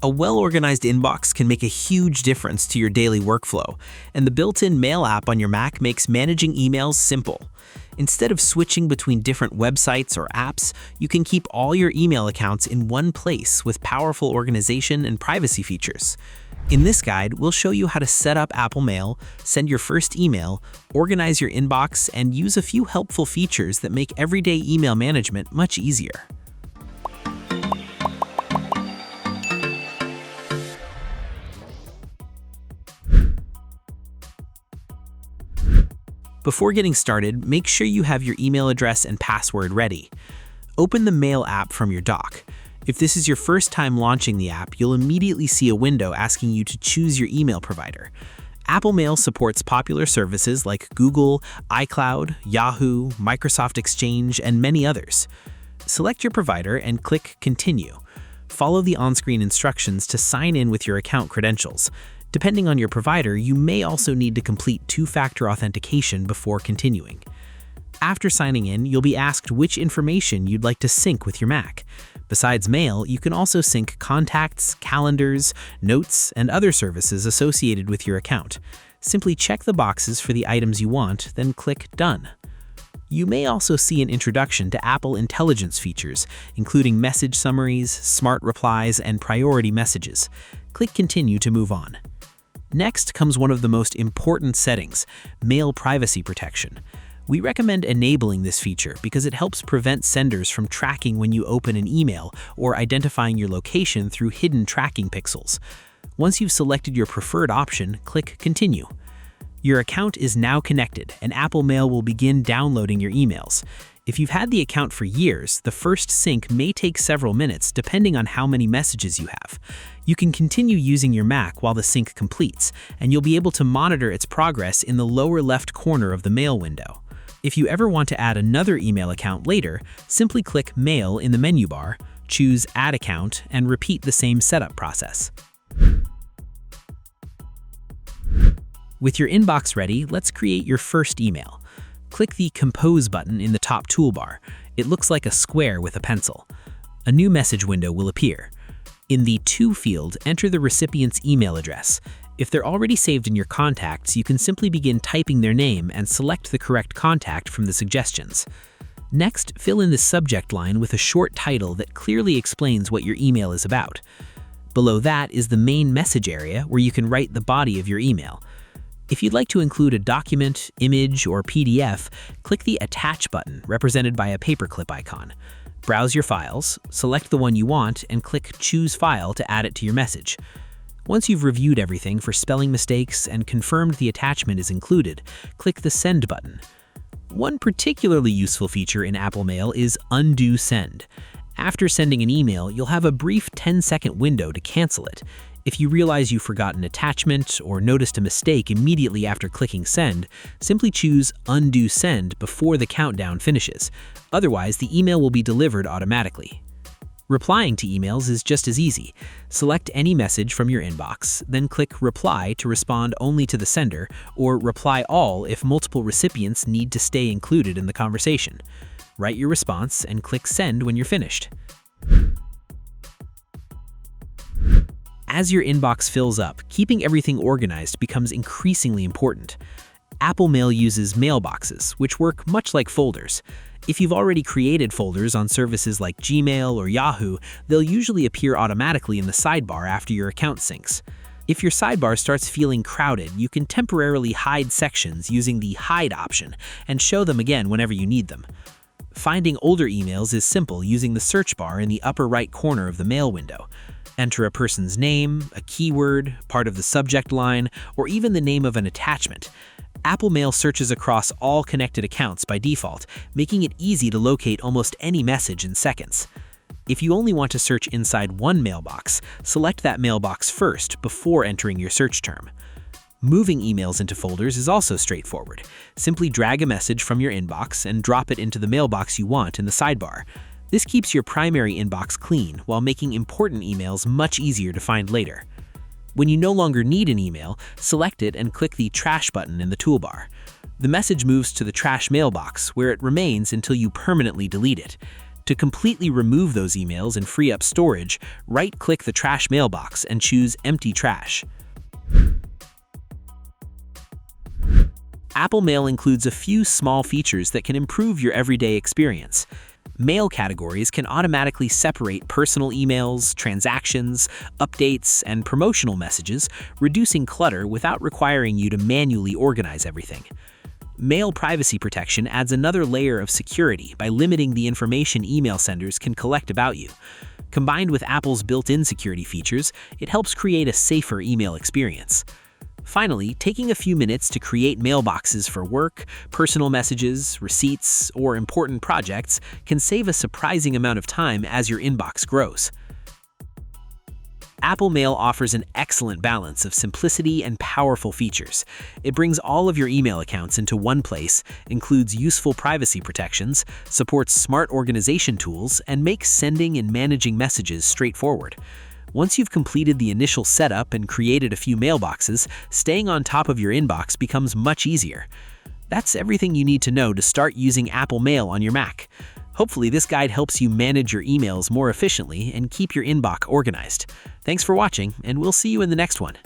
A well-organized inbox can make a huge difference to your daily workflow, and the built-in Mail app on your Mac makes managing emails simple. Instead of switching between different websites or apps, you can keep all your email accounts in one place with powerful organization and privacy features. In this guide, we'll show you how to set up Apple Mail, send your first email, organize your inbox, and use a few helpful features that make everyday email management much easier. Before getting started, make sure you have your email address and password ready. Open the Mail app from your dock. If this is your first time launching the app, you'll immediately see a window asking you to choose your email provider. Apple Mail supports popular services like Google, iCloud, Yahoo, Microsoft Exchange, and many others. Select your provider and click Continue. Follow the on-screen instructions to sign in with your account credentials. Depending on your provider, you may also need to complete two-factor authentication before continuing. After signing in, you'll be asked which information you'd like to sync with your Mac. Besides Mail, you can also sync contacts, calendars, notes, and other services associated with your account. Simply check the boxes for the items you want, then click Done. You may also see an introduction to Apple Intelligence features, including message summaries, smart replies, and priority messages. Click Continue to move on. Next comes one of the most important settings, Mail Privacy Protection. We recommend enabling this feature because it helps prevent senders from tracking when you open an email or identifying your location through hidden tracking pixels. Once you've selected your preferred option, click Continue. Your account is now connected, and Apple Mail will begin downloading your emails. If you've had the account for years, the first sync may take several minutes depending on how many messages you have. You can continue using your Mac while the sync completes, and you'll be able to monitor its progress in the lower left corner of the Mail window. If you ever want to add another email account later, simply click Mail in the menu bar, choose Add Account, and repeat the same setup process. With your inbox ready, let's create your first email. Click the Compose button in the top toolbar. It looks like a square with a pencil. A new message window will appear. In the To field, enter the recipient's email address. If they're already saved in your contacts, you can simply begin typing their name and select the correct contact from the suggestions. Next, fill in the subject line with a short title that clearly explains what your email is about. Below that is the main message area where you can write the body of your email. If you'd like to include a document, image, or PDF, click the Attach button represented by a paperclip icon. Browse your files, select the one you want, and click Choose File to add it to your message. Once you've reviewed everything for spelling mistakes and confirmed the attachment is included, click the Send button. One particularly useful feature in Apple Mail is Undo Send. After sending an email, you'll have a brief 10-second window to cancel it. If you realize you forgot an attachment or noticed a mistake immediately after clicking Send, simply choose Undo Send before the countdown finishes. Otherwise, the email will be delivered automatically. Replying to emails is just as easy. Select any message from your inbox, then click Reply to respond only to the sender, or Reply All if multiple recipients need to stay included in the conversation. Write your response and click Send when you're finished. As your inbox fills up, keeping everything organized becomes increasingly important. Apple Mail uses mailboxes, which work much like folders. If you've already created folders on services like Gmail or Yahoo, they'll usually appear automatically in the sidebar after your account syncs. If your sidebar starts feeling crowded, you can temporarily hide sections using the Hide option and show them again whenever you need them. Finding older emails is simple using the search bar in the upper right corner of the Mail window. Enter a person's name, a keyword, part of the subject line, or even the name of an attachment. Apple Mail searches across all connected accounts by default, making it easy to locate almost any message in seconds. If you only want to search inside one mailbox, select that mailbox first before entering your search term. Moving emails into folders is also straightforward. Simply drag a message from your inbox and drop it into the mailbox you want in the sidebar. This keeps your primary inbox clean while making important emails much easier to find later. When you no longer need an email, select it and click the Trash button in the toolbar. The message moves to the trash mailbox, where it remains until you permanently delete it. To completely remove those emails and free up storage, right-click the trash mailbox and choose Empty Trash. Apple Mail includes a few small features that can improve your everyday experience. Mail categories can automatically separate personal emails, transactions, updates, and promotional messages, reducing clutter without requiring you to manually organize everything. Mail privacy protection adds another layer of security by limiting the information email senders can collect about you. Combined with Apple's built-in security features, it helps create a safer email experience. Finally, taking a few minutes to create mailboxes for work, personal messages, receipts, or important projects can save a surprising amount of time as your inbox grows. Apple Mail offers an excellent balance of simplicity and powerful features. It brings all of your email accounts into one place, includes useful privacy protections, supports smart organization tools, and makes sending and managing messages straightforward. Once you've completed the initial setup and created a few mailboxes, staying on top of your inbox becomes much easier. That's everything you need to know to start using Apple Mail on your Mac. Hopefully, this guide helps you manage your emails more efficiently and keep your inbox organized. Thanks for watching, and we'll see you in the next one.